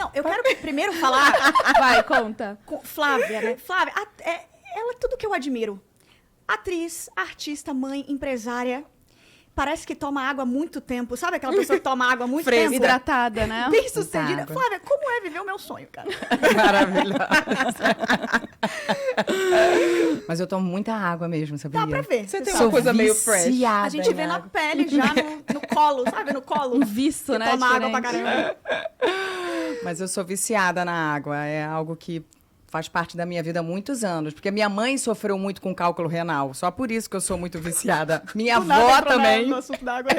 Não, eu quero primeiro falar Vai, conta. com Flávia, né? Flávia, ela é tudo que eu admiro. Atriz, artista, mãe, empresária. Parece que toma água há muito tempo. Sabe aquela pessoa que toma água há muito tempo? Hidratada, né? Bem sucedida. água. Flávia, como é viver o meu sonho, cara? Maravilhosa. Mas eu tomo muita água mesmo, sabia? Dá pra ver. Você tem Sou uma coisa meio fresh. viciada A gente em vê na água. pele já, no colo, sabe? No colo. Um viço, Que né? toma água pra diferente. caramba. Mas eu sou viciada na água. É algo que faz parte da minha vida há muitos anos. Porque minha mãe sofreu muito com cálculo renal. Só por isso que eu sou muito viciada. Minha Do nada avó entrou também. no assunto da água.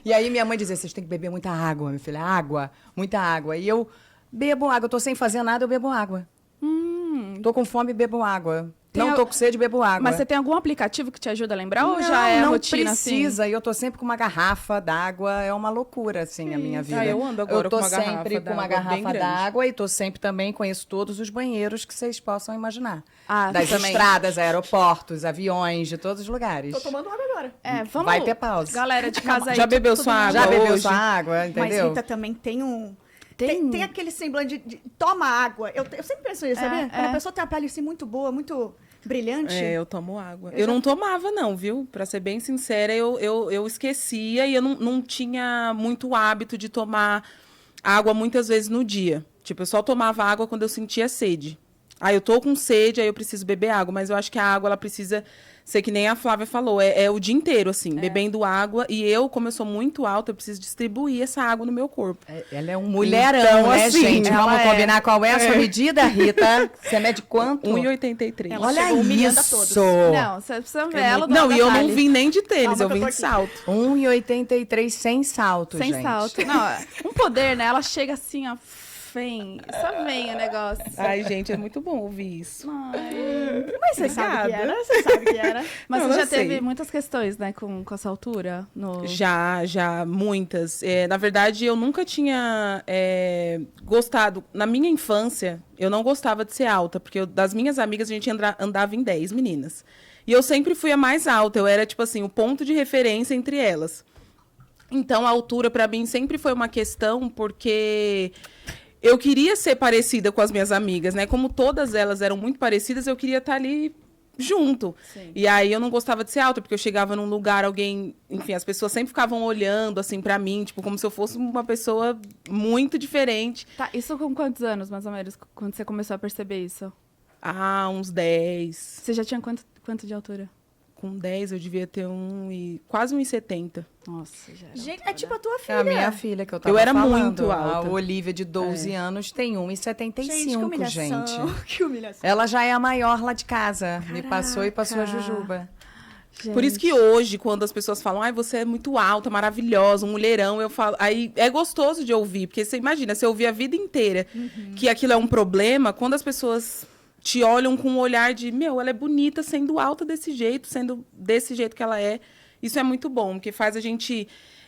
E aí minha mãe dizia, vocês têm que beber muita água, minha filha. Água, muita água. E eu bebo água. Eu tô sem fazer nada, eu bebo água. Tô com fome, bebo água. Tem Não tô com sede, bebo água. Mas você tem algum aplicativo que te ajuda a lembrar ou não, já é não rotina assim? precisa. E eu tô sempre com uma garrafa d'água. É uma loucura, assim, a minha vida. Eu ando agora eu tô com uma garrafa sempre com uma d'água bem garrafa grande. d'água e tô sempre também, conheço todos os banheiros que vocês possam imaginar. Ah, Das também. estradas, aeroportos, aviões, de todos os lugares. Tô tomando água agora. Vamos... Vai ter pausa. Galera de casa aí. Já bebeu todo sua mundo- água? Já bebeu hoje. sua água, entendeu? Mas Rita também tem um... Tem aquele semblante de toma água. Eu sempre penso nisso, sabia? Quando a pessoa tem a pele assim muito boa, muito brilhante. É, eu tomo água. Eu não tomava, não, viu? Pra ser bem sincera, eu esquecia e eu não tinha muito hábito de tomar água muitas vezes no dia. Tipo, eu só tomava água quando eu sentia sede. Aí eu tô com sede, aí eu preciso beber água. Mas eu acho que a água, ela precisa ser que nem a Flávia falou. É o dia inteiro, assim, bebendo água. E eu, como eu sou muito alta, eu preciso distribuir essa água no meu corpo. Ela é um mulherão, Então, né, assim, gente? ela Vamos é. combinar qual é a sua medida, Rita? Você mede quanto? 1,83. Ela Olha chegou humilhando a isso! todos. Não, você precisa ver ela do Não, e eu não detalhe. vim nem de tênis, Calma eu que eu vim tô de aqui. salto. 1,83 sem salto, Sem gente. salto. Não, um poder, né? Ela chega assim, ó. Só vem o negócio. Ai, gente, é muito bom ouvir isso. Ai. Mas você sabe que Obrigada. era, você sabe que era. Mas Não, você eu já teve sei. muitas questões, né, com essa altura? Já, muitas. Na verdade, eu nunca tinha gostado. Na minha infância, eu não gostava de ser alta, porque das minhas amigas, a gente andava em 10 meninas. E eu sempre fui a mais alta, eu era, tipo assim, o ponto de referência entre elas. Então, a altura, pra mim, sempre foi uma questão, porque eu queria ser parecida com as minhas amigas, né? Como todas elas eram muito parecidas, eu queria estar ali junto. Sim. E aí eu não gostava de ser alta, porque eu chegava num lugar, alguém... Enfim, as pessoas sempre ficavam olhando, assim, pra mim, tipo, como se eu fosse uma pessoa muito diferente. Tá, isso com quantos anos, mais ou menos, quando você começou a perceber isso? Ah, uns 10. Você já tinha quanto de altura? Com 10 eu devia ter quase 1,70. Nossa, já era. Gente, é tipo a tua É filha. a minha filha que eu tava Eu era falando. muito alta. A Olivia, de 12 anos, tem 1,75, Gente, que humilhação. gente. Que humilhação. Ela já é a maior lá de casa. Me passou e passou a Caraca. Jujuba. Por isso que hoje, quando as pessoas falam, ai, você é muito alta, maravilhosa, um mulherão, eu falo. Aí é gostoso de ouvir, porque você imagina, você ouvir a vida inteira que aquilo é um problema, quando as pessoas te olham com um olhar de, ela é bonita sendo alta desse jeito, sendo desse jeito que ela é. Isso é muito bom, porque faz a gente,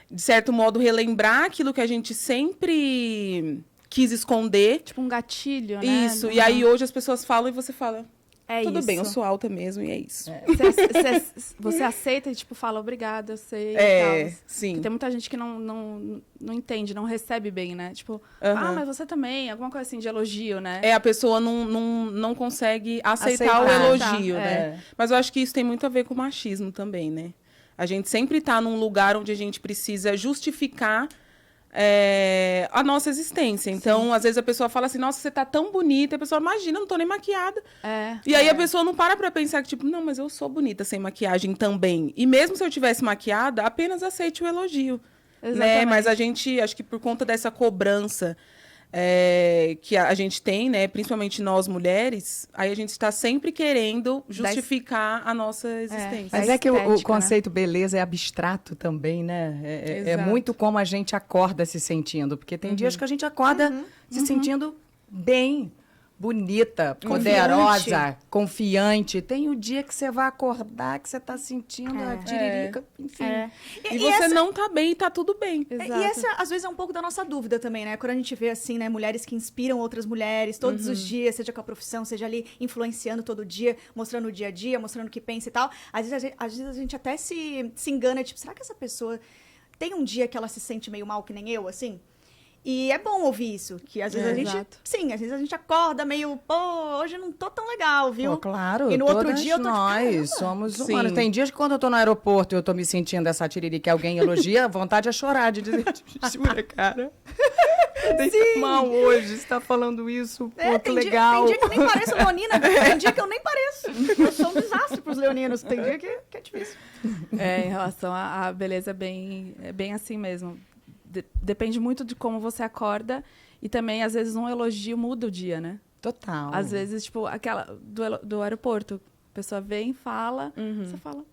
de certo modo, relembrar aquilo que a gente sempre quis esconder. Tipo um gatilho, né? Isso, e aí hoje as pessoas falam e você fala, É tudo isso. bem, eu sou alta mesmo e é isso. Você aceita e, tipo, fala obrigada, eu sei. É, e tal. sim. Porque tem muita gente que não entende, não recebe bem, né? Tipo, Aham. mas você também, alguma coisa assim de elogio, né? A pessoa não consegue aceitar o Aceitar. elogio, É. né? Mas eu acho que isso tem muito a ver com o machismo também, né? A gente sempre tá num lugar onde a gente precisa justificar a nossa existência. Então, às vezes a pessoa fala assim, nossa, você tá tão bonita. A pessoa, imagina, eu não tô nem maquiada. E aí a pessoa não para pra pensar que, tipo, não, mas eu sou bonita sem maquiagem também. E mesmo se eu tivesse maquiada, apenas aceite o elogio. Né? Exatamente. Mas a gente, acho que por conta dessa cobrança que a gente tem, né, principalmente nós mulheres, aí a gente está sempre querendo justificar a nossa existência. Mas A é que o estética, conceito beleza é abstrato também, né? É Exato. muito como a gente acorda se sentindo. Porque tem dias que a gente acorda se sentindo bem, bonita, poderosa, confiante. Tem o dia que você vai acordar, que você está sentindo a tiririca, enfim. E você não tá bem e tá tudo bem. Exato. E essa, às vezes, é um pouco da nossa dúvida também, né? Quando a gente vê, assim, né, mulheres que inspiram outras mulheres todos os dias, seja com a profissão, seja ali influenciando todo dia, mostrando o dia a dia, mostrando o que pensa e tal. Às vezes a gente até se engana, tipo, será que essa pessoa tem um dia que ela se sente meio mal, que nem eu, assim? E é bom ouvir isso, que às vezes Exato. às vezes a gente acorda meio, pô, hoje eu não tô tão legal, viu? Pô, claro, E no outro todas dia eu tô de nós caramba. somos Sim. humanos. Tem dias que quando eu tô no aeroporto e eu tô me sentindo essa tiriri que alguém elogia, a vontade é chorar, de dizer, jura, cara? Sim. Mal hoje, você tá falando isso, pô, que tem legal. Dia que eu nem pareço leonina, tem dia que eu nem pareço. Eu sou um desastre pros leoninos, tem dia que é difícil. Em relação à beleza, é bem assim mesmo. Depende muito de como você acorda e também, às vezes, um elogio muda o dia, né? Total. Às vezes, tipo, aquela do aeroporto, a pessoa vem, fala, você fala,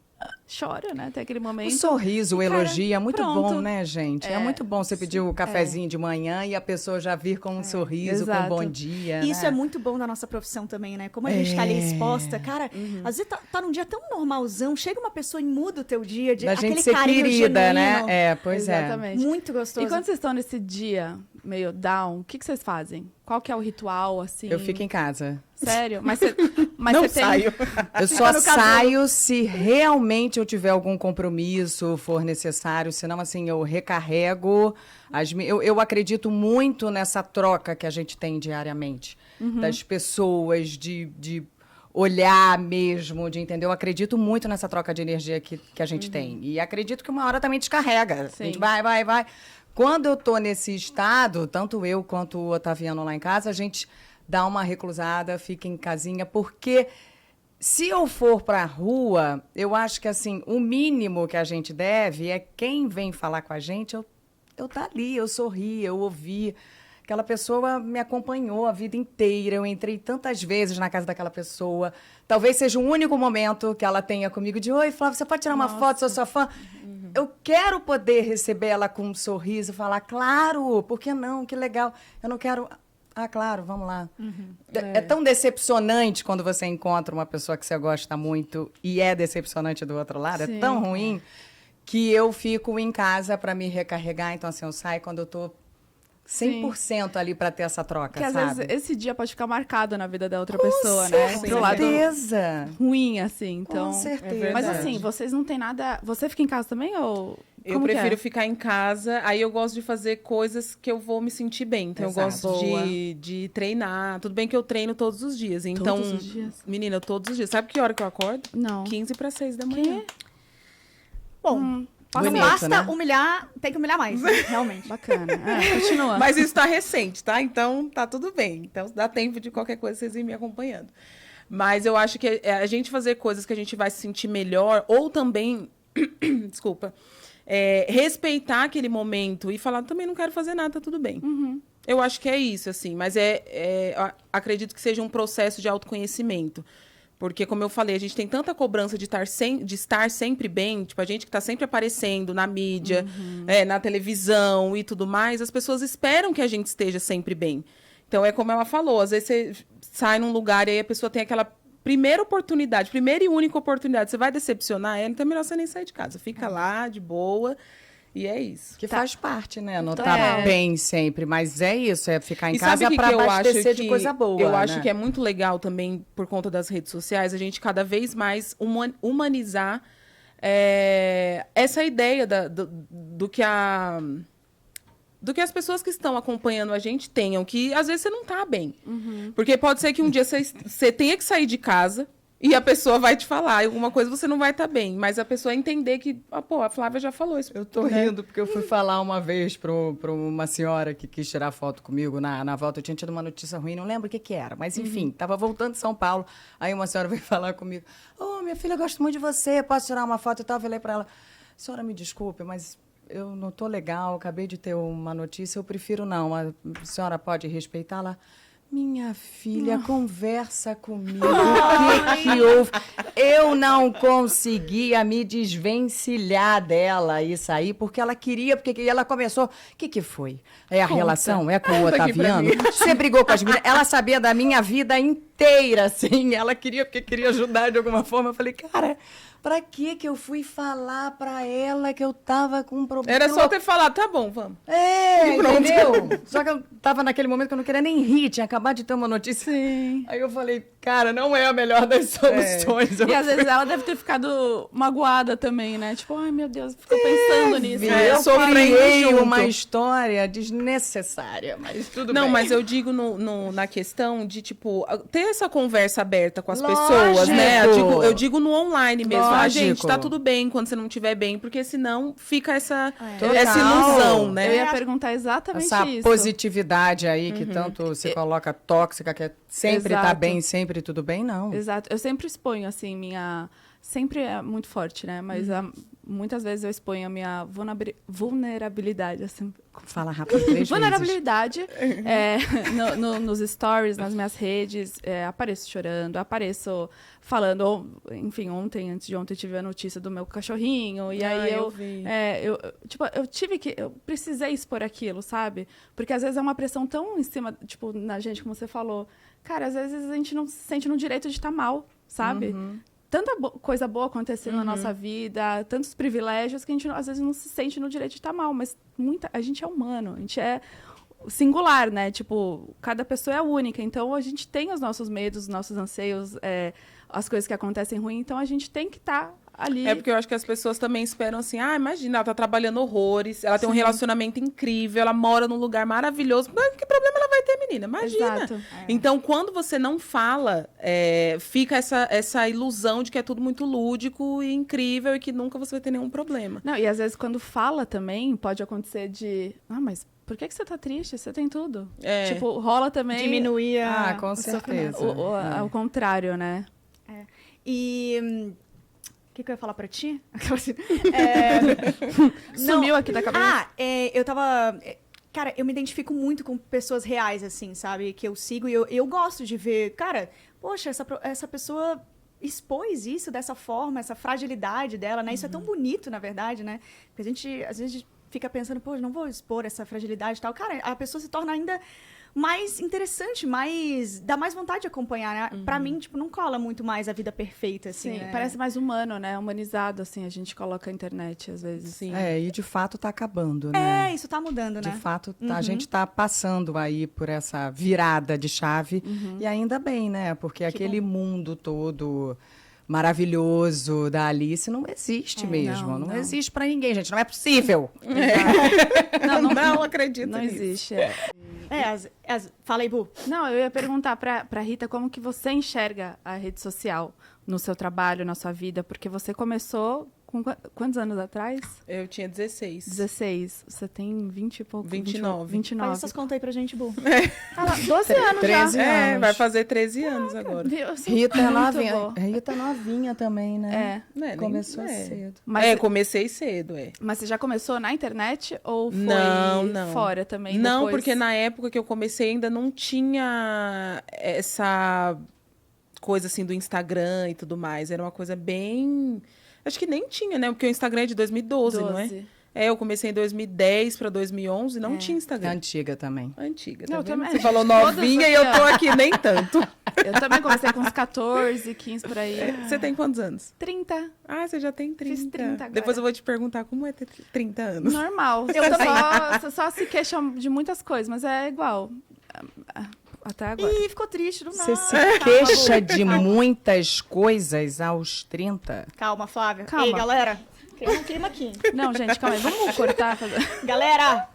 chora, né? Tem aquele O momento. sorriso, o Cara, elogio é muito pronto. bom, né, gente? É muito bom você pedir o cafezinho de manhã e a pessoa já vir com um sorriso, com um Exato. bom dia. E isso né? é muito bom da nossa profissão também, né? Como a gente tá ali exposta, cara, às vezes tá num dia tão normalzão, chega uma pessoa e muda o teu dia, Da aquele gente ser carinho querida, genuíno. né? É, pois é. Exatamente. Muito gostoso. E quando vocês estão nesse dia meio down, o que vocês fazem? Qual que é o ritual, assim? Eu fico em casa. Sério? Mas você Não tem... saio. Eu só no casulo. saio se realmente eu tiver algum compromisso, for necessário. Senão, assim, eu recarrego. Eu acredito muito nessa troca que a gente tem diariamente. Das pessoas, de olhar mesmo, de entender. Eu acredito muito nessa troca de energia que a gente tem. E acredito que uma hora também descarrega. Sim. A gente vai. Quando eu tô nesse estado, tanto eu quanto o Otaviano lá em casa, a gente dá uma reclusada, fica em casinha, porque se eu for para a rua, eu acho que assim, o mínimo que a gente deve é quem vem falar com a gente, eu tá ali, eu sorri, eu ouvi. Aquela pessoa me acompanhou a vida inteira, eu entrei tantas vezes na casa daquela pessoa. Talvez seja o único momento que ela tenha comigo de oi, Flávia, você pode tirar uma foto, sou sua fã? Eu quero poder receber ela com um sorriso, falar, claro, por que não? Que legal. Eu não quero... Ah, claro, vamos lá. É tão decepcionante quando você encontra uma pessoa que você gosta muito e é decepcionante do outro lado. Sim. É tão ruim que eu fico em casa para me recarregar. Então, assim, eu saio quando eu tô 100% ali para ter essa troca, Porque às sabe? vezes esse dia pode ficar marcado na vida da outra pessoa, né? Com Pro lado certeza. ruim, assim. Então, Com certeza. Mas assim, vocês não têm nada... Você fica em casa também ou... Eu Como que prefiro é? ficar em casa, aí eu gosto de fazer coisas que eu vou me sentir bem. Então, Exato. eu gosto Boa. de treinar. Tudo bem que eu treino todos os dias. Então, Todos os dias? menina, todos os dias. Sabe que hora que eu acordo? Não. 15:06 da manhã. Bom, Bonito, não basta né? humilhar, tem que humilhar mais, né? Realmente. Bacana. Continua. Mas isso tá recente, tá? Então, tá tudo bem. Então, dá tempo de qualquer coisa vocês irem me acompanhando. Mas eu acho que a gente fazer coisas que a gente vai se sentir melhor, ou também... Desculpa. Respeitar aquele momento e falar, também não quero fazer nada, tá tudo bem. Eu acho que é isso, assim. Mas acredito que seja um processo de autoconhecimento. Porque, como eu falei, a gente tem tanta cobrança de estar sempre bem. Tipo, a gente que está sempre aparecendo na mídia, na televisão e tudo mais, as pessoas esperam que a gente esteja sempre bem. Então, é como ela falou, às vezes você sai num lugar e aí a pessoa tem aquela primeira e única oportunidade. Você vai decepcionar ela, então é melhor você nem sair de casa. Fica lá, de boa, e é isso. Que faz parte, né? Não É. tá bem sempre, mas é isso, é ficar em E sabe casa o que para que eu acho abastecer de que- coisa boa. Eu né? acho que é muito legal também, por conta das redes sociais, a gente cada vez mais humanizar essa ideia do que as pessoas que estão acompanhando a gente tenham, que às vezes você não tá bem. Porque pode ser que um dia você tenha que sair de casa e a pessoa vai te falar alguma coisa, você não vai estar bem. Mas a pessoa entender que, a Flávia já falou isso. Eu tô rindo porque eu fui falar uma vez pra uma senhora que quis tirar foto comigo na volta. Eu tinha tido uma notícia ruim, não lembro o que era. Mas, enfim, tava voltando de São Paulo. Aí uma senhora veio falar comigo. Minha filha, eu gosto muito de você, posso tirar uma foto e tal? Eu falei pra ela, senhora, me desculpe, mas eu não tô legal, acabei de ter uma notícia, eu prefiro não. A senhora pode respeitá-la? Minha filha, conversa comigo. O que houve? Eu não conseguia me desvencilhar dela isso aí, porque ela queria, porque ela começou... O que foi? É a relação? É com o Conta aqui pra Otaviano? mim. Você brigou com as meninas? Ela sabia da minha vida inteira. inteira, assim. Ela queria, porque queria ajudar de alguma forma. Eu falei, cara, pra que eu fui falar pra ela que eu tava com um problema? Era só ter falado, tá bom, vamos. Entendeu? Só que eu tava naquele momento que eu não queria nem rir, tinha acabado de ter uma notícia. Sim. Aí eu falei, cara, não é a melhor das soluções. E às vezes ela deve ter ficado magoada também, né? Tipo, ai meu Deus, ficou pensando nisso. Eu sofrendo criei junto. uma história desnecessária, mas tudo Não, bem. mas eu digo na questão de, tipo, ter essa conversa aberta com as Lógico. pessoas, né? Eu digo no online mesmo. Ah, Lógico. gente, tá tudo bem quando você não estiver bem, porque senão fica essa Total. ilusão, Eu né? ia perguntar exatamente Essa isso. positividade aí que tanto se coloca tóxica, que é sempre tá Exato. bem, sempre tudo bem, não. Exato. Eu sempre exponho, assim, minha... Sempre é muito forte, né? Mas muitas vezes eu exponho a minha vulnerabilidade, assim. Fala rápido 3 vezes. Vulnerabilidade nos stories, nas minhas redes. Apareço chorando, apareço falando. Enfim, antes de ontem, tive a notícia do meu cachorrinho. E aí eu vi. eu precisei expor aquilo, sabe? Porque às vezes é uma pressão tão em cima, tipo, na gente, como você falou. Cara, às vezes a gente não se sente no direito de estar mal, sabe? Tanta coisa boa acontecendo na nossa vida, tantos privilégios que a gente às vezes não se sente no direito de estar mal, mas a gente é humano, a gente é singular, né? Tipo, cada pessoa é única, então a gente tem os nossos medos, os nossos anseios, as coisas que acontecem ruim, então a gente tem que estar ali. É porque eu acho que as pessoas também esperam assim, imagina, ela tá trabalhando horrores, ela tem um relacionamento incrível, ela mora num lugar maravilhoso, que problema ela vai ter, menina? Imagina. Exato. Então, quando você não fala, fica essa ilusão de que é tudo muito lúdico e incrível e que nunca você vai ter nenhum problema. Não, e às vezes quando fala também, pode acontecer mas por que você tá triste? Você tem tudo. Tipo, rola também... Diminuir com o certeza. Ao contrário, né? E... O que eu ia falar pra ti? Sumiu aqui da cabeça. Eu tava... Cara, eu me identifico muito com pessoas reais, assim, sabe? Que eu sigo e eu gosto de ver... Cara, poxa, essa pessoa expôs isso dessa forma, essa fragilidade dela, né? Isso é tão bonito, na verdade, né? Porque a gente, às vezes, fica pensando, pô, não vou expor essa fragilidade e tal. Cara, a pessoa se torna ainda mais interessante, dá mais vontade de acompanhar, né? Pra mim, tipo, não cola muito mais a vida perfeita, assim, Sim, né? parece mais humano, né? Humanizado, assim, a gente coloca a internet, às vezes. Sim. E de fato tá acabando, né? Isso tá mudando, né? De fato, a gente tá passando aí por essa virada de chave. E ainda bem, né? Porque aquele mundo todo maravilhoso da Alice não existe mesmo. Não existe pra ninguém, gente. Não é possível. Não acredito Não nisso. existe. Fala aí, Bu. Não, eu ia perguntar pra Rita como que você enxerga a rede social no seu trabalho, na sua vida, porque você começou com quantos anos atrás? Eu tinha 16. 16. Você tem 20 e pouco? 29. 29. Faz essas contas aí pra gente, Bu. 12 anos 13 já. anos. Vai fazer 13 anos agora. Viu? Eu sou Rita é muito novinha. boa. Rita é novinha também, né? Começou nem- cedo. Mas, comecei cedo, mas você já começou na internet ou foi Não. fora também? Não, depois? porque na época que eu comecei ainda não tinha essa coisa assim do Instagram e tudo mais. Era uma coisa bem... Acho que nem tinha, né? Porque o Instagram é de 2012, não é? 12. Eu comecei em 2010 para 2011, não tinha É Instagram. antiga também. Antiga, Não, tá vendo? também. Você falou Todas novinha e aqui, eu tô aqui nem tanto. Eu também comecei com uns 14, 15 por aí. Você tem quantos anos? 30. Você já tem 30. Fiz 30 agora. Depois eu vou te perguntar como é ter 30 anos. Normal. Você só se queixa de muitas coisas, mas é igual. Até agora. Ih, ficou triste, não nada. Você se queixa de muitas coisas aos 30? Calma, Flávia. Calma. Ei, galera. Cria um clima aqui. Não, gente, calma aí. Vamos cortar. Galera!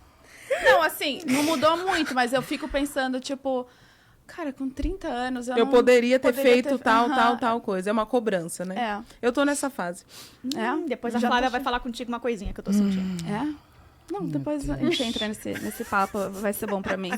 Não, assim, não mudou muito, mas eu fico pensando, tipo... Cara, com 30 anos Eu não poderia ter poderia feito ter- tal, Aham. tal coisa. É uma cobrança, né? É. Eu tô nessa fase. Depois a Já Flávia tô vai falar contigo uma coisinha que eu tô sentindo. É? Não, depois a gente entra nesse papo, vai ser bom pra mim.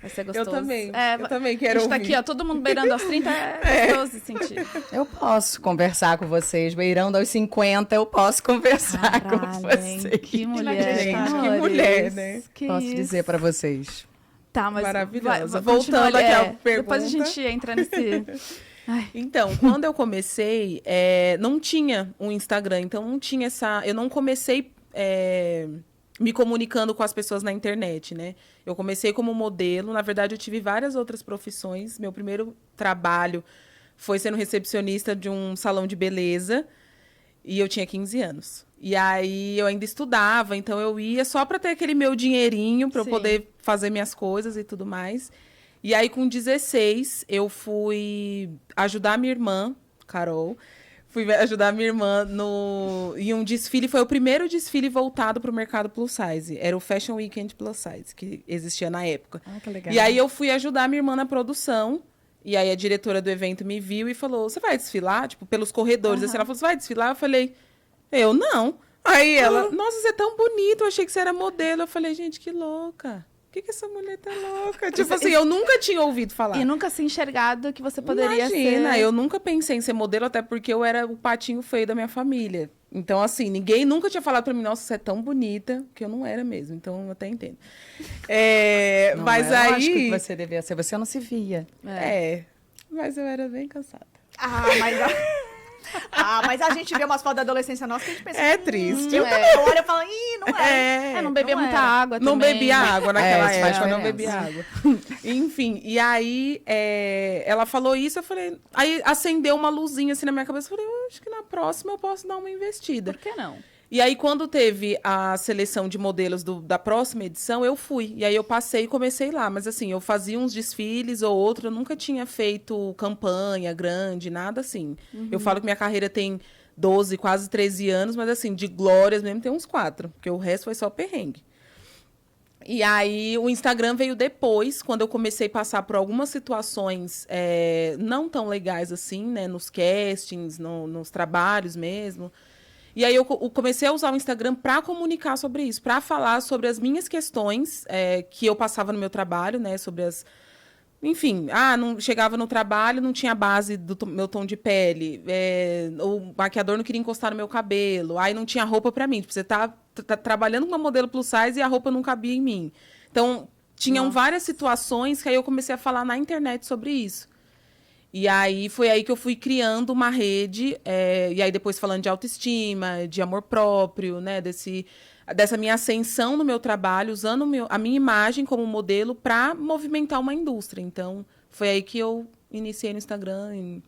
Vai ser gostoso. Eu também. É, Eu também a quero gente tá ouvir. aqui, ó, todo mundo beirando aos 30, é gostoso de sentir. Eu posso conversar com vocês. Beirando aos 50, eu posso conversar com vocês. Que mulher, Gente, que amores. mulher, né? Que Posso isso. dizer pra vocês. Tá, mas Maravilhosa. continua Voltando ali, aqui à depois a pergunta. gente entra nesse... Então, quando eu comecei, não tinha um Instagram. Então, não tinha essa... Eu não comecei me comunicando com as pessoas na internet, né? Eu comecei como modelo, na verdade eu tive várias outras profissões. Meu primeiro trabalho foi sendo recepcionista de um salão de beleza e eu tinha 15 anos. E aí eu ainda estudava, então eu ia só para ter aquele meu dinheirinho para eu poder fazer minhas coisas e tudo mais. E aí com 16 eu fui ajudar a minha irmã, Carol, fui ajudar minha irmã em um desfile. Foi o primeiro desfile voltado para o mercado plus size. Era o Fashion Weekend Plus Size, que existia na época. Ah, que legal. E aí eu fui ajudar minha irmã na produção. E aí a diretora do evento me viu e falou, você vai desfilar? Tipo, pelos corredores. Assim, ela falou, você vai desfilar? Eu falei, eu não. Aí ela, nossa, você é tão bonito, eu achei que você era modelo. Eu falei, gente, que louca. Por que essa mulher tá louca? Tipo assim, eu nunca tinha ouvido falar. E nunca se enxergado que você poderia Imagina, ser. eu nunca pensei em ser modelo, até porque eu era o patinho feio da minha família. Então, assim, ninguém nunca tinha falado pra mim, nossa, você é tão bonita, que eu não era mesmo. Então, eu até entendo. Não, mas é aí... lógico que você devia ser, você não se via. Mas eu era bem cansada. Mas a gente vê umas fotos da adolescência nossa que a gente pensa... É triste. Eu também olho e falo, não é. Não bebia Não muita era. água também. Não bebia água naquela isso faz época, não diferença. bebia água. Enfim, e aí ela falou isso, eu falei... Aí acendeu uma luzinha assim na minha cabeça, eu falei, acho que na próxima eu posso dar uma investida. Por que não? E aí, quando teve a seleção de modelos da próxima edição, eu fui. E aí eu passei e comecei lá. Mas assim, eu fazia uns desfiles ou outro, eu nunca tinha feito campanha grande, nada assim. Eu falo que minha carreira tem 12, quase 13 anos, mas assim, de glórias mesmo tem uns 4, porque o resto foi só perrengue. E aí o Instagram veio depois, quando eu comecei a passar por algumas situações não tão legais assim, né? Nos castings, nos trabalhos mesmo. E aí eu comecei a usar o Instagram para comunicar sobre isso, para falar sobre as minhas questões que eu passava no meu trabalho, né? Sobre as... Enfim, não chegava no trabalho, não tinha base do meu tom de pele, o maquiador não queria encostar no meu cabelo, aí não tinha roupa para mim. Tipo, você tá trabalhando com uma modelo plus size e a roupa não cabia em mim. Então, tinham várias situações que aí eu comecei a falar na internet sobre isso. E aí, foi aí que eu fui criando uma rede, e aí depois falando de autoestima, de amor próprio, né, dessa minha ascensão no meu trabalho, usando a minha imagem como modelo para movimentar uma indústria. Então, foi aí que eu iniciei no Instagram,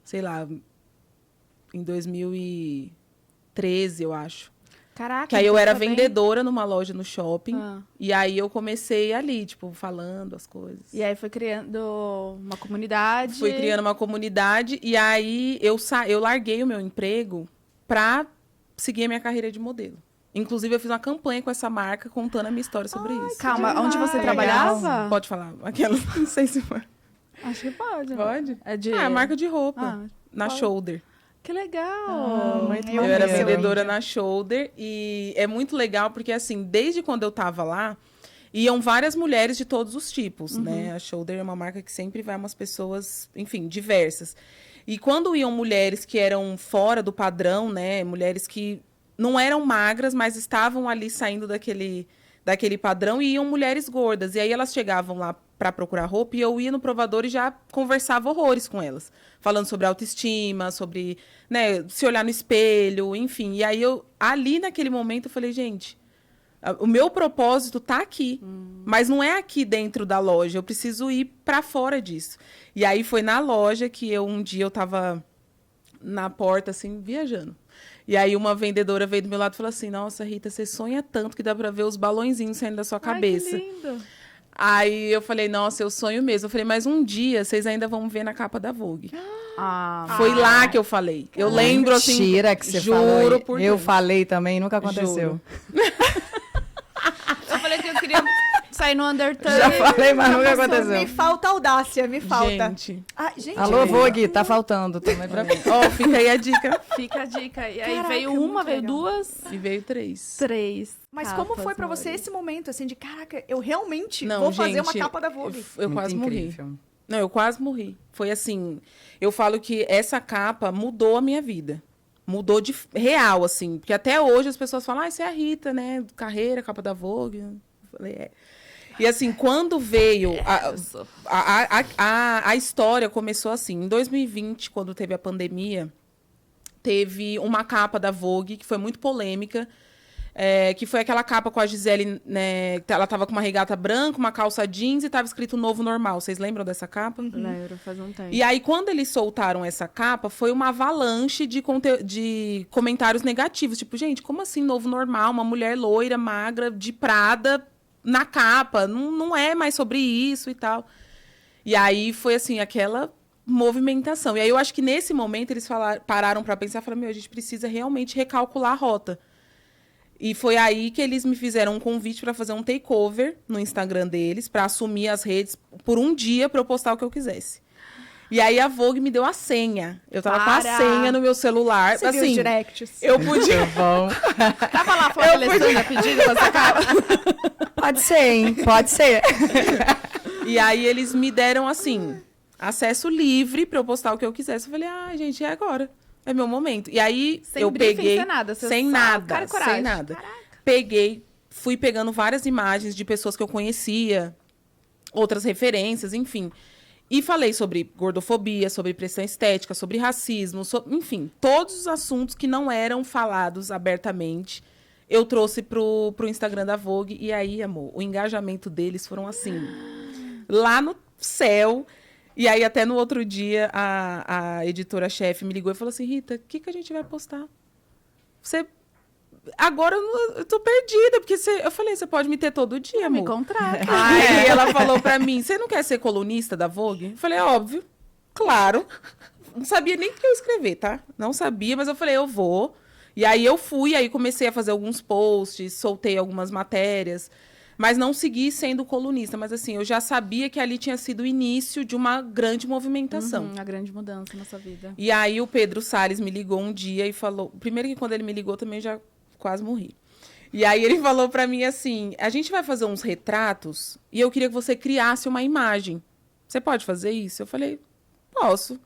sei lá, em 2013, eu acho. Caraca. Que aí eu então era foi bem- vendedora numa loja no shopping, Ah. e aí eu comecei ali, tipo, falando as coisas. E aí foi criando uma comunidade. Fui criando uma comunidade e aí eu larguei o meu emprego pra seguir a minha carreira de modelo. Inclusive, eu fiz uma campanha com essa marca contando a minha história sobre isso. Calma, onde você Legal. trabalhava? Pode falar. Aquela, não sei se pode. Acho que pode. Pode? É de... É marca de roupa. Ah, na qual? Shoulder. Que legal. muito Eu Eu era maneiro. vendedora na Shoulder e é muito legal porque, assim, desde quando eu tava lá, iam várias mulheres de todos os tipos, né? A Shoulder é uma marca que sempre vai umas pessoas, enfim, diversas. E quando iam mulheres que eram fora do padrão, né? Mulheres que não eram magras, mas estavam ali saindo daquele padrão, e iam mulheres gordas. E aí elas chegavam lá para procurar roupa e eu ia no provador e já conversava horrores com elas. Falando sobre autoestima, sobre, né, se olhar no espelho, enfim. E aí ali naquele momento, eu falei, gente, o meu propósito tá aqui, mas não é aqui dentro da loja, eu preciso ir para fora disso. E aí foi na loja que um dia eu tava na porta, assim, viajando. E aí uma vendedora veio do meu lado e falou assim, nossa, Rita, você sonha tanto que dá pra ver os balõezinhos saindo da sua cabeça. Ai, que lindo. Aí eu falei, nossa, eu sonho mesmo. Eu falei, mas um dia vocês ainda vão ver na capa da Vogue. Foi lá que eu falei. Eu lembro, assim, Mentira que você juro falou. por Eu Deus. falei também, nunca aconteceu. Eu falei que eu queria sair no Undertale. Já falei, mas nunca Nossa, aconteceu. Me falta audácia, me falta. Gente. Gente, Alô, Vogue, tá faltando também pra mim. Ó, fica aí a dica. Fica a dica. E aí Caraca, veio muito uma, veio legal. duas, E veio 3. 3. Mas como foi pra você esse momento, assim, de caraca, eu realmente Não, vou fazer uma gente, capa da Vogue? Eu Muito quase morri. incrível. Não, eu quase morri. Foi assim, eu falo que essa capa mudou a minha vida. Mudou de real, assim. Porque até hoje as pessoas falam, você é a Rita, né? Carreira, capa da Vogue. Eu falei, E assim, quando veio... A história começou assim. Em 2020, quando teve a pandemia, teve uma capa da Vogue que foi muito polêmica. Que foi aquela capa com a Gisele, né? Ela tava com uma regata branca, uma calça jeans e tava escrito Novo Normal. Vocês lembram dessa capa? Lembro, faz um tempo. E aí, quando eles soltaram essa capa, foi uma avalanche de comentários negativos. Tipo, gente, como assim Novo Normal? Uma mulher loira, magra, de Prada, na capa. Não é mais sobre isso e tal. E aí, foi assim, aquela movimentação. E aí, eu acho que nesse momento, eles pararam pra pensar e falaram, a gente precisa realmente recalcular a rota. E foi aí que eles me fizeram um convite para fazer um takeover no Instagram deles, para assumir as redes por um dia para eu postar o que eu quisesse. E aí a Vogue me deu a senha. Eu tava com a senha no meu celular. Você assim, viu os directs. Eu podia. Bom. Tava lá fora, Alessandra, pedindo essa capa. Pode ser, hein? Pode ser. E aí eles me deram, assim, acesso livre para eu postar o que eu quisesse. Eu falei, gente, é agora. É meu momento. E aí Sem briefing, sem nada. Sem nada. Sem nada. Caraca. Fui pegando várias imagens de pessoas que eu conhecia, outras referências, enfim. E falei sobre gordofobia, sobre pressão estética, sobre racismo, enfim, todos os assuntos que não eram falados abertamente, eu trouxe pro Instagram da Vogue. E aí, amor, o engajamento deles foram assim, lá no céu. E aí, até no outro dia, a editora-chefe me ligou e falou assim, Rita, o que a gente vai postar? Agora eu tô perdida, porque eu falei, você pode me ter todo dia, amor. Me contrata. Aí ela falou pra mim, você não quer ser colunista da Vogue? Eu falei, óbvio, claro. Não sabia nem o que eu escrever, tá? Não sabia, mas eu falei, eu vou. E aí eu fui, aí comecei a fazer alguns posts, soltei algumas matérias. Mas não segui sendo colunista. Mas assim, eu já sabia que ali tinha sido o início de uma grande movimentação. Uma grande mudança na sua vida. E aí o Pedro Salles me ligou um dia e falou... Primeiro que quando ele me ligou também já quase morri. E aí ele falou pra mim assim, a gente vai fazer uns retratos e eu queria que você criasse uma imagem. Você pode fazer isso? Eu falei, posso.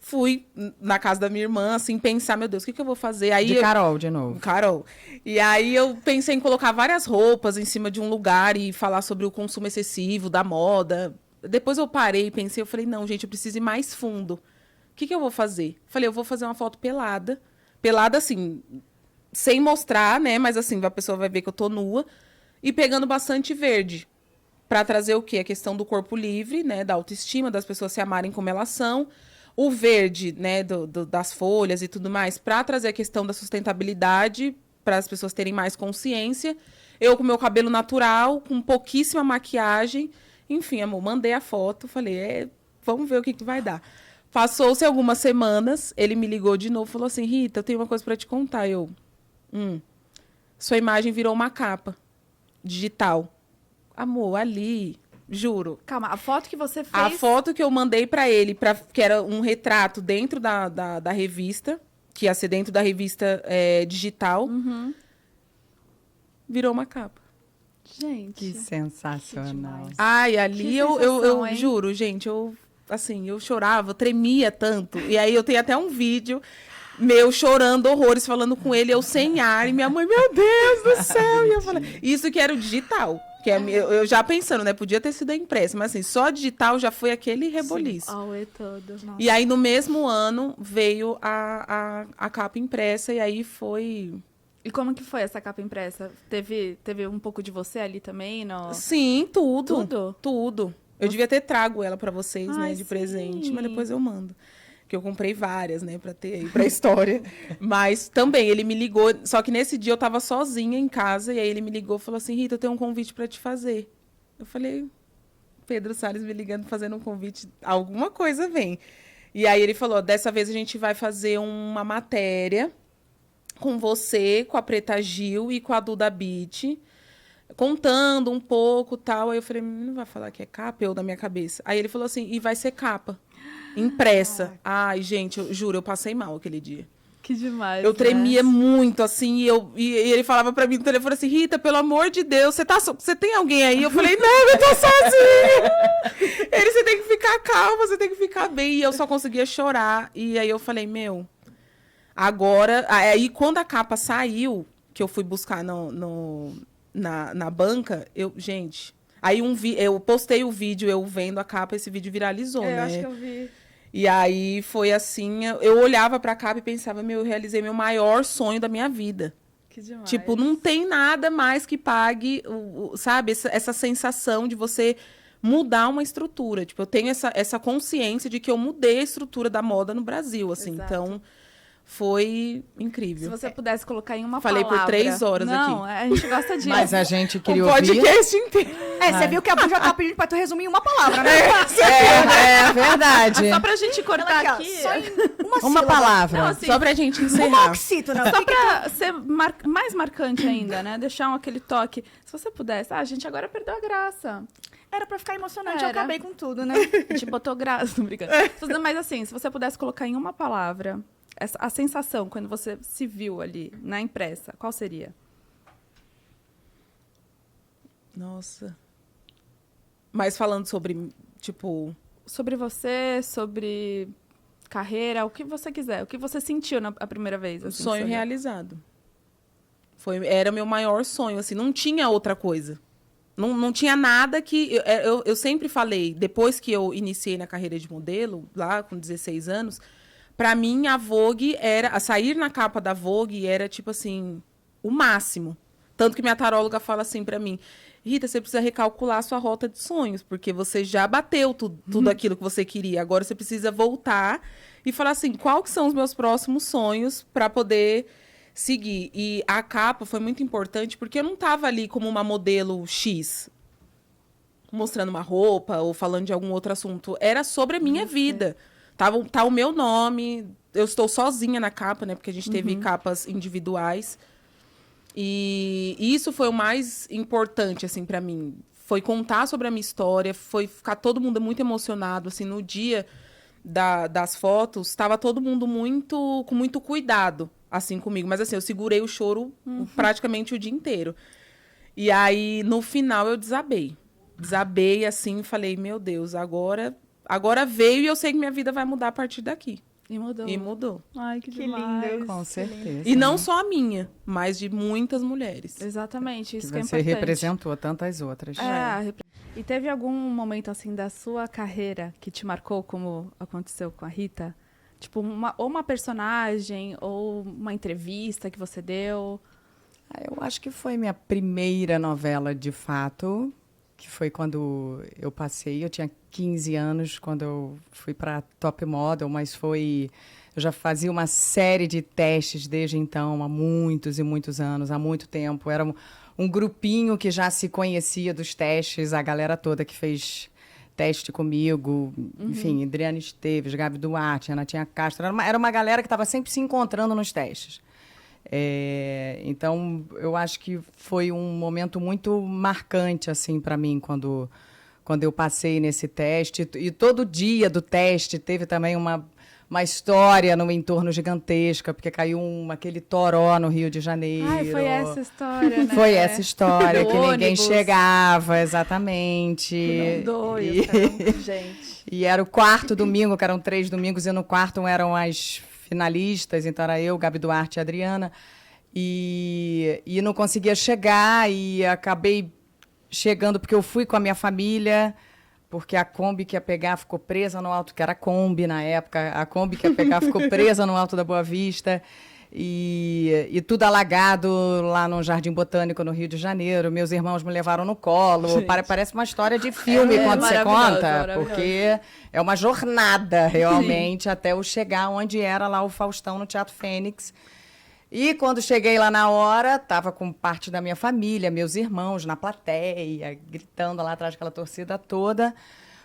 Fui na casa da minha irmã, assim, pensar, meu Deus, o que eu vou fazer? Aí Carol, de novo. Carol. E aí eu pensei em colocar várias roupas em cima de um lugar e falar sobre o consumo excessivo da moda. Depois eu parei e pensei, eu falei, não, gente, eu preciso ir mais fundo. O que eu vou fazer? Falei, eu vou fazer uma foto pelada. Pelada, assim, sem mostrar, né? Mas assim, a pessoa vai ver que eu tô nua. E pegando bastante verde. Pra trazer o quê? A questão do corpo livre, né? Da autoestima, das pessoas se amarem como elas são. O verde, né, das folhas e tudo mais, para trazer a questão da sustentabilidade, para as pessoas terem mais consciência. Eu com meu cabelo natural, com pouquíssima maquiagem. Enfim, amor, mandei a foto, falei, vamos ver o que vai dar. Passou-se algumas semanas, ele me ligou de novo, falou assim, Rita, eu tenho uma coisa para te contar. Sua imagem virou uma capa digital. Amor, ali... Juro. Calma, a foto que você fez... A foto que eu mandei pra ele, que era um retrato dentro da revista, que ia ser dentro da revista digital, virou uma capa. Gente. Que sensacional. Que Ai, ali Que eu sensação, juro, gente, eu chorava, eu tremia tanto. E aí eu tenho até um vídeo meu chorando horrores, falando com ele, eu sem ar, e minha mãe, meu Deus do céu! E eu falei, isso que era o digital. Que eu já pensando, né? Podia ter sido a impressa, mas assim, só digital já foi aquele reboliço. Todo. Nossa. E aí, no mesmo ano, veio a capa impressa, e aí foi... E como que foi essa capa impressa? Teve um pouco de você ali também? No... Sim, tudo. Tudo? Tudo. Eu devia ter trago ela pra vocês, né? De sim. presente, mas depois eu mando. Que eu comprei várias, né, pra ter aí pra história. Mas também, ele me ligou, só que nesse dia eu tava sozinha em casa, e aí ele me ligou e falou assim, Rita, eu tenho um convite pra te fazer. Eu falei, Pedro Salles me ligando, fazendo um convite, alguma coisa vem. E aí ele falou, dessa vez a gente vai fazer uma matéria com você, com a Preta Gil e com a Duda Beat, contando um pouco tal. Aí eu falei, não vai falar que é capa? Eu, da minha cabeça. Aí ele falou assim, e vai ser capa. Impressa. Ai, gente, eu juro, eu passei mal aquele dia. Que demais. Eu tremia muito, assim, e ele falava pra mim no telefone assim, Rita, pelo amor de Deus, você tem alguém aí? Eu falei, não, eu tô sozinha. Ele, você tem que ficar calma, você tem que ficar bem. E eu só conseguia chorar. E aí eu falei, agora... Aí quando a capa saiu, que eu fui buscar na banca, gente... Aí eu postei o vídeo, eu vendo a capa, esse vídeo viralizou, né? Eu acho que eu vi. E aí foi assim, eu olhava pra capa e pensava, eu realizei meu maior sonho da minha vida. Que demais. Tipo, não tem nada mais que pague, sabe, essa sensação de você mudar uma estrutura. Tipo, eu tenho essa consciência de que eu mudei a estrutura da moda no Brasil, assim. Exato. Então, foi incrível. Se você pudesse colocar em uma Falei palavra... por 3 horas não, aqui. a gente gosta disso. Mas a gente queria Um ouvir. podcast inteiro. Você viu que a Bu já tá pedindo pra tu resumir em uma palavra, né? É verdade. Só pra gente cortar Ela aqui... só em uma Uma sílaba. palavra. Não, assim, Só pra gente Uma encerrar. oxítona. Só pra ser mais marcante ainda, né? Deixar aquele toque. Se você pudesse... a gente agora perdeu a graça. Era pra ficar emocionante, eu Era. acabei com tudo, né? A gente botou graça, não brincando. Mas assim, se você pudesse colocar em uma palavra a sensação quando você se viu ali na impressa, qual seria? Nossa. Mas falando sobre, tipo... Sobre você, sobre carreira, o que você quiser. O que você sentiu a primeira vez? Assim, sonho que você olhou? realizado. Era meu maior sonho, assim. Não tinha outra coisa. Não tinha nada que... Eu sempre falei, depois que eu iniciei na carreira de modelo, lá com 16 anos, pra mim, a Vogue a sair na capa da Vogue era, tipo assim, o máximo. Tanto que minha taróloga fala assim pra mim, Rita, você precisa recalcular a sua rota de sonhos, porque você já bateu tudo aquilo que você queria. Agora você precisa voltar e falar assim, quais que são os meus próximos sonhos pra poder seguir. E a capa foi muito importante, porque eu não tava ali como uma modelo X, mostrando uma roupa ou falando de algum outro assunto. Era sobre a minha vida. Tá o meu nome, eu estou sozinha na capa, né? Porque a gente teve capas individuais. E isso foi o mais importante, assim, pra mim. Foi contar sobre a minha história, foi ficar todo mundo muito emocionado, assim, no dia das fotos, estava todo mundo com muito cuidado, assim, comigo. Mas, assim, eu segurei o choro praticamente o dia inteiro. E aí, no final, eu desabei. Desabei, assim, e falei, meu Deus, agora veio e eu sei que minha vida vai mudar a partir daqui. E mudou. E mudou. Ai, que lindo. demais. Com certeza. E não só a minha, mas de muitas mulheres. Exatamente, isso que Que é você importante. representou tantas outras. E teve algum momento, assim, da sua carreira que te marcou, como aconteceu com a Rita? Tipo, ou uma personagem, ou uma entrevista que você deu? Eu acho que foi minha primeira novela, de fato, que foi quando eu passei. Eu tinha 15 anos quando eu fui para Top Model, mas eu já fazia uma série de testes desde então, há muitos e muitos anos, há muito tempo. Era um grupinho que já se conhecia dos testes, a galera toda que fez teste comigo, enfim, Adriana Esteves, Gabi Duarte, Ana Tinha Castro, era uma galera que estava sempre se encontrando nos testes. Então, eu acho que foi um momento muito marcante, assim, para mim, quando eu passei nesse teste. E todo dia do teste teve também uma história no entorno gigantesca, porque caiu aquele toró no Rio de Janeiro. Ai, foi essa história, né? Foi essa história, Do que ninguém ônibus. chegava, exatamente. Que não doeu, caramba, gente. E era o quarto domingo, que eram 3 domingos, e no quarto eram as finalistas, então era eu, Gabi Duarte e Adriana, e não conseguia chegar, e acabei chegando porque eu fui com a minha família, porque a Kombi que ia pegar ficou presa no alto, que era a Kombi na época, a Kombi que ia pegar ficou presa no alto da Boa Vista, e tudo alagado lá no Jardim Botânico, no Rio de Janeiro. Meus irmãos me levaram no colo. Parece uma história de filme quando você conta, porque é uma jornada, realmente, até eu chegar onde era lá o Faustão, no Teatro Fênix. E quando cheguei lá na hora, estava com parte da minha família, meus irmãos na plateia, gritando lá atrás, aquela torcida toda.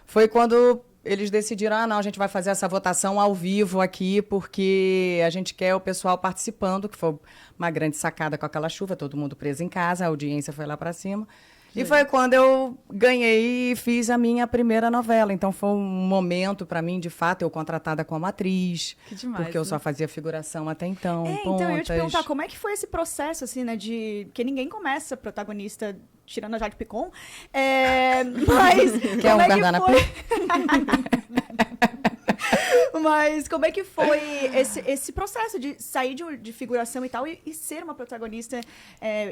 Foi quando eles decidiram, não, a gente vai fazer essa votação ao vivo aqui, porque a gente quer o pessoal participando, que foi uma grande sacada com aquela chuva, todo mundo preso em casa, a audiência foi lá para cima. E foi quando eu ganhei e fiz a minha primeira novela. Então foi um momento para mim, de fato, eu contratada como atriz. Que demais, porque eu né? só fazia figuração até então, Então, eu ia te pontas. perguntar, como é que foi esse processo, assim, né, porque ninguém começa protagonista tirando a Jade Picon, mas Quer como um é que guardanapo? foi? Mas como é que foi esse processo de sair de figuração e tal e ser uma protagonista,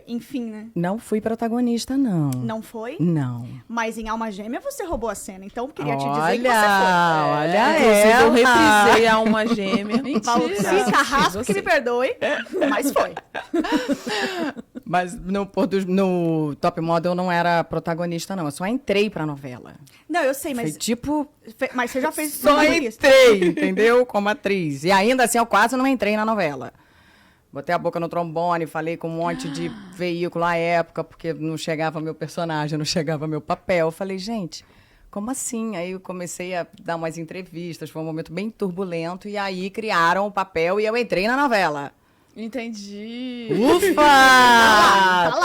enfim, né? Não fui protagonista, não. Não foi? Não. Mas em Alma Gêmea você roubou a cena, então queria te dizer Olha, que você foi. olha Inclusive, eu ela. reprisei a Alma Gêmea. Valci Carrasco, que me perdoe, mas foi. Mas no Top Model eu não era protagonista, não. Eu só entrei pra novela. Não, eu sei, Foi mas, tipo... mas você já fez Só protagonista. entrei, entendeu? Como atriz. E ainda assim, eu quase não entrei na novela. Botei a boca no trombone, falei com um monte de veículo à época, porque não chegava meu personagem, não chegava meu papel. Eu falei, gente, como assim? Aí eu comecei a dar umas entrevistas, foi um momento bem turbulento, e aí criaram o papel e eu entrei na novela. Entendi. Ufa!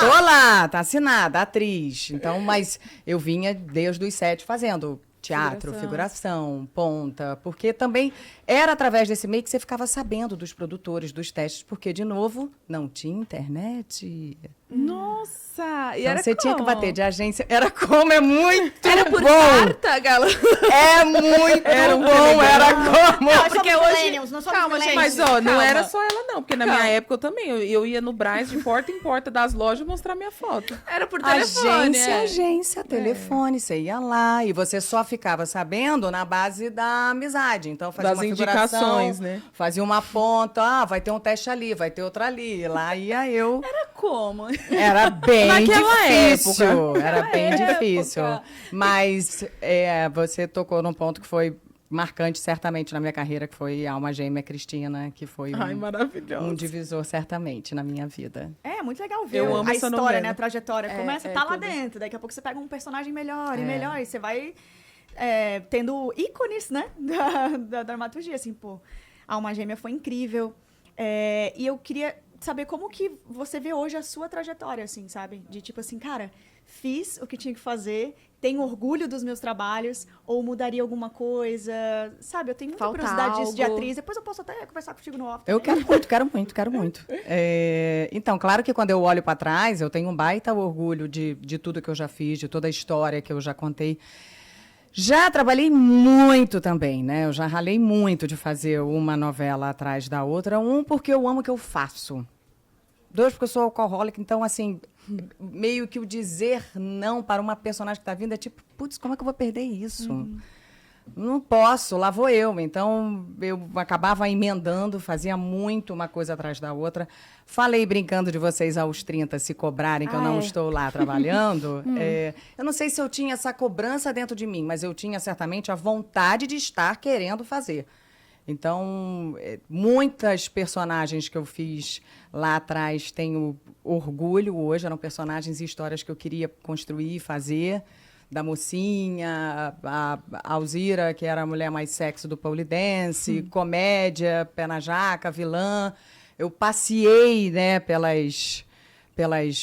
Tô lá, tá assinada, atriz. Então, mas eu vinha desde os 7 fazendo teatro, figuração, ponta, porque também era através desse meio que você ficava sabendo dos produtores, dos testes, porque, de novo, não tinha internet. Nossa! E Então, era você tinha que como? bater de agência. Era como, é muito Era por bom. carta, galera? É muito bom, era como. Não, Porque porque hoje- millennials, não somos Calma, gente. millennials. Mas, ó, não Calma. era só ela, não. Porque na Calma. minha época eu também. Eu ia no Brás de porta em porta das lojas mostrar minha foto. Era por telefone. Agência, telefone, você ia lá e você só ficava sabendo na base da amizade. Então fazia Das uma figuração, indicações, né? fazia uma ponta, vai ter um teste ali, vai ter outro ali. Lá ia eu. Era como? Era bem Naquela difícil. Era bem época. difícil. Mas você tocou num ponto que foi marcante, certamente, na minha carreira, que foi Alma Gêmea Cristina, que foi Ai, maravilhosa. um divisor, certamente, na minha vida. É muito legal ver Eu amo a essa história, novela. né? A trajetória. Começa, é tá lá tudo. dentro. Daqui a pouco você pega um personagem melhor e melhor. E você vai tendo ícones, né? Da dramaturgia, assim, pô. A Alma Gêmea foi incrível. E eu queria saber como que você vê hoje a sua trajetória, assim, sabe? De tipo assim, cara, fiz o que tinha que fazer, tenho orgulho dos meus trabalhos, ou mudaria alguma coisa, sabe? Eu tenho muita Falta curiosidade disso de algo. atriz. Depois eu posso até conversar contigo no off. Eu também. quero muito. Então, claro que quando eu olho para trás, eu tenho um baita orgulho de tudo que eu já fiz, de toda a história que eu já contei. Já trabalhei muito também, né? Eu já ralei muito de fazer uma novela atrás da outra. Porque eu amo o que eu faço. 2, porque eu sou alcoólica, então, assim, meio que o dizer não para uma personagem que está vindo é tipo, putz, como é que eu vou perder isso? Não posso, lá vou eu. Então, eu acabava emendando, fazia muito uma coisa atrás da outra. Falei brincando de vocês aos 30 se cobrarem, que eu não estou lá trabalhando. Eu não sei se eu tinha essa cobrança dentro de mim, mas eu tinha certamente a vontade de estar querendo fazer. Então, muitas personagens que eu fiz lá atrás tenho orgulho hoje, eram personagens e histórias que eu queria construir e fazer. Da Mocinha, a Alzira, que era a mulher mais sexy do Polidense, comédia, pé na jaca, vilã. Eu passeei, né, pelas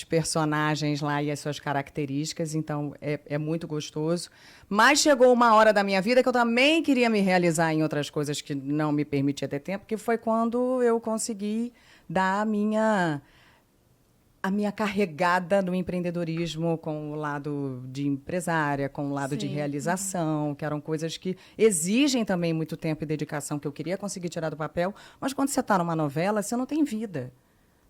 personagens lá e as suas características, então é muito gostoso. Mas chegou uma hora da minha vida que eu também queria me realizar em outras coisas que não me permitia ter tempo, que foi quando eu consegui dar a minha carregada no empreendedorismo com o lado de empresária, com o lado de realização, que eram coisas que exigem também muito tempo e dedicação, que eu queria conseguir tirar do papel, mas quando você está numa novela, você não tem vida.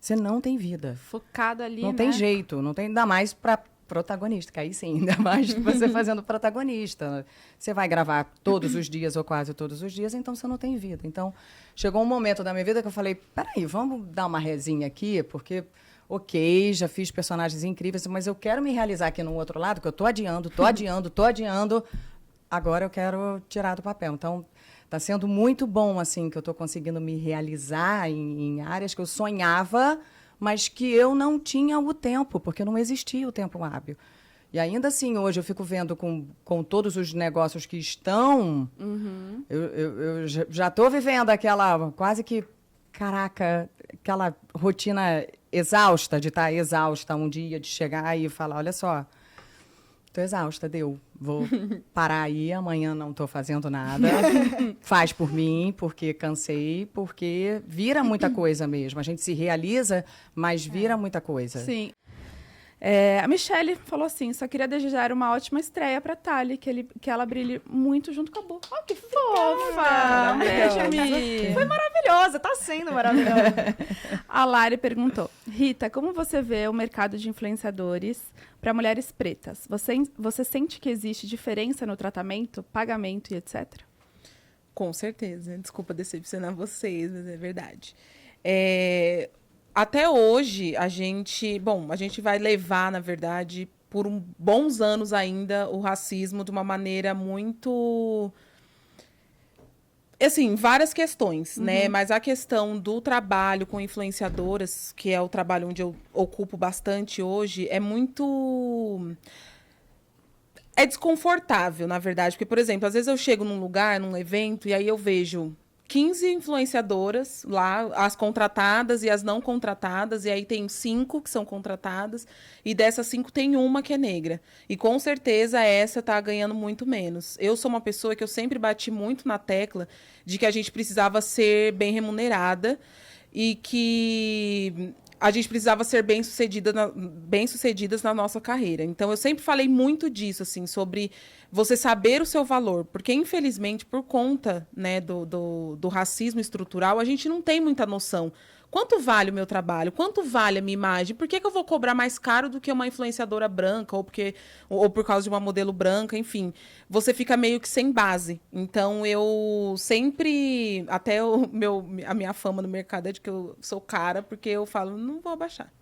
Você não tem vida. Focado ali, Não né? tem jeito, não tem, ainda mais para protagonista, que aí sim, ainda mais você fazendo protagonista. Você vai gravar todos os dias ou quase todos os dias, então você não tem vida. Então, chegou um momento da minha vida que eu falei, peraí, vamos dar uma resinha aqui, porque, ok, já fiz personagens incríveis, mas eu quero me realizar aqui no outro lado, que eu tô adiando. Agora eu quero tirar do papel. Então, está sendo muito bom, assim, que eu estou conseguindo me realizar em áreas que eu sonhava, mas que eu não tinha o tempo, porque não existia o tempo hábil. E ainda assim, hoje eu fico vendo com todos os negócios que estão, eu já estou vivendo aquela, quase que, caraca, aquela rotina exausta, de estar exausta um dia, de chegar e falar, olha só, tô exausta, vou parar aí, amanhã não tô fazendo nada. Faz por mim, porque cansei, porque vira muita coisa mesmo. A gente se realiza, mas vira muita coisa. Sim. A Michelle falou assim, só queria desejar uma ótima estreia pra Thali, que ela brilhe muito junto com a Bu. Oh, que fofa! Beijo, Mi. Foi maravilhosa, tá sendo maravilhosa. A Lari perguntou, Rita, como você vê o mercado de influenciadores para mulheres pretas? Você sente que existe diferença no tratamento, pagamento e etc? Com certeza. Desculpa decepcionar vocês, mas é verdade. Até hoje, a gente vai levar, na verdade, por bons anos ainda, o racismo de uma maneira muito... Assim, várias questões, né? Mas a questão do trabalho com influenciadoras, que é o trabalho onde eu ocupo bastante hoje, é muito... É desconfortável, na verdade. Porque, por exemplo, às vezes eu chego num lugar, num evento, e aí eu vejo 15 influenciadoras lá, as contratadas e as não contratadas, e aí tem 5 que são contratadas, e dessas 5 tem uma que é negra. E com certeza essa tá ganhando muito menos. Eu sou uma pessoa que eu sempre bati muito na tecla de que a gente precisava ser bem remunerada e que a gente precisava ser bem-sucedidas na nossa carreira. Então, eu sempre falei muito disso, assim, sobre você saber o seu valor. Porque, infelizmente, por conta, né, do racismo estrutural, a gente não tem muita noção. Quanto vale o meu trabalho? Quanto vale a minha imagem? Por que eu vou cobrar mais caro do que uma influenciadora branca? Ou por causa de uma modelo branca? Enfim, você fica meio que sem base. Então, eu sempre... Até a minha fama no mercado é de que eu sou cara, porque eu falo, não vou abaixar.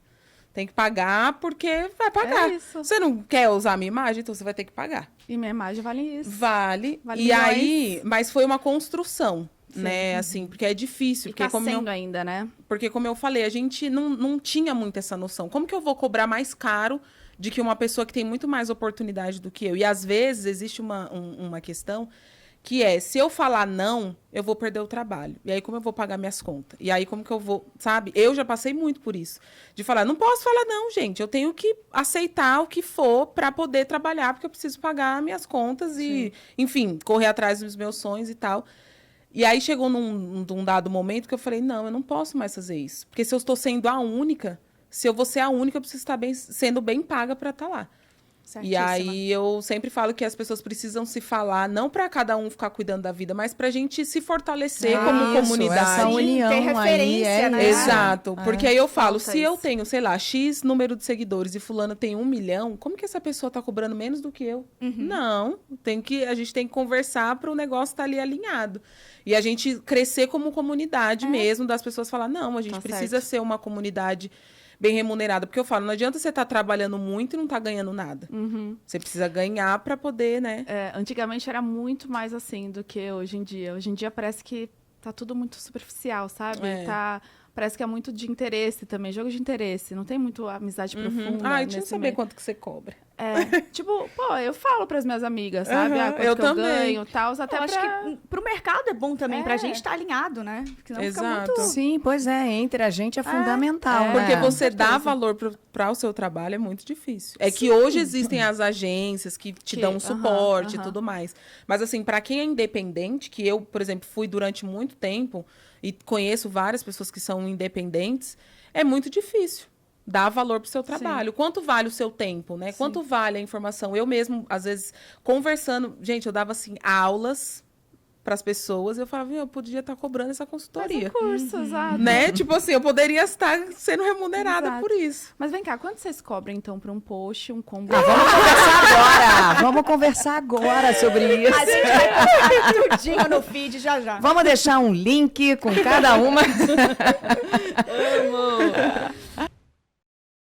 Tem que pagar porque vai pagar. É isso. Você não quer usar a minha imagem, então você vai ter que pagar. E minha imagem vale isso. Vale. E milhões. aí... Mas foi uma construção. Né, assim, porque é difícil. E tá sendo ainda, né? Porque, como eu falei, a gente não tinha muito essa noção. Como que eu vou cobrar mais caro de que uma pessoa que tem muito mais oportunidade do que eu? E, às vezes, existe uma questão que é, se eu falar não, eu vou perder o trabalho. E aí, como eu vou pagar minhas contas? E aí, como que eu vou, sabe? Eu já passei muito por isso. De falar, não posso falar não, gente. Eu tenho que aceitar o que for para poder trabalhar, porque eu preciso pagar minhas contas e, enfim, correr atrás dos meus sonhos e tal. E aí chegou num dado momento que eu falei, não, eu não posso mais fazer isso. Porque se eu estou sendo a única, se eu vou ser a única, eu preciso estar sendo bem paga para estar lá. E aí eu sempre falo que as pessoas precisam se falar, não para cada um ficar cuidando da vida, mas para a gente se fortalecer como comunidade. Essa união ter referência, aí, né? Exato. Porque aí eu falo, Falta se eu isso. tenho, sei lá, X número de seguidores e fulano tem 1 milhão, como que essa pessoa tá cobrando menos do que eu? Não. A gente tem que conversar para o negócio estar ali alinhado. E a gente crescer como comunidade mesmo, das pessoas falar, não, a gente precisa ser uma comunidade bem remunerada. Porque eu falo, não adianta você estar trabalhando muito e não estar ganhando nada. Você precisa ganhar para poder, né? Antigamente era muito mais assim do que hoje em dia. Hoje em dia parece que tá tudo muito superficial, sabe? Parece que é muito de interesse também, jogo de interesse. Não tem muito amizade profunda. Deixa eu saber quanto que você cobra. Tipo, pô, eu falo pras minhas amigas, sabe? Quanto eu que também. eu ganho e tal. Até Eu acho que pro mercado é bom também, pra gente estar alinhado, né? Porque senão Exato. fica muito... Sim, pois é, entre a gente é fundamental. Porque né? você dá valor para o seu trabalho é muito difícil. É que hoje existem as agências que te dão um suporte e tudo mais. Mas, assim, para quem é independente, que eu, por exemplo, fui durante muito tempo e conheço várias pessoas que são independentes, é muito difícil dar valor pro seu trabalho. Sim. Quanto vale o seu tempo, né? Sim. Quanto vale a informação? Eu mesmo, às vezes, conversando... Gente, eu dava, assim, aulas para as pessoas, eu falava, eu podia estar cobrando essa consultoria. Curso, exato. Né? Tipo assim, eu poderia estar sendo remunerada por isso. Mas vem cá, quanto vocês cobram, então, para um post, um combo? Vamos conversar agora sobre isso. A gente vai postar tudinho no feed já. Vamos deixar um link com cada uma.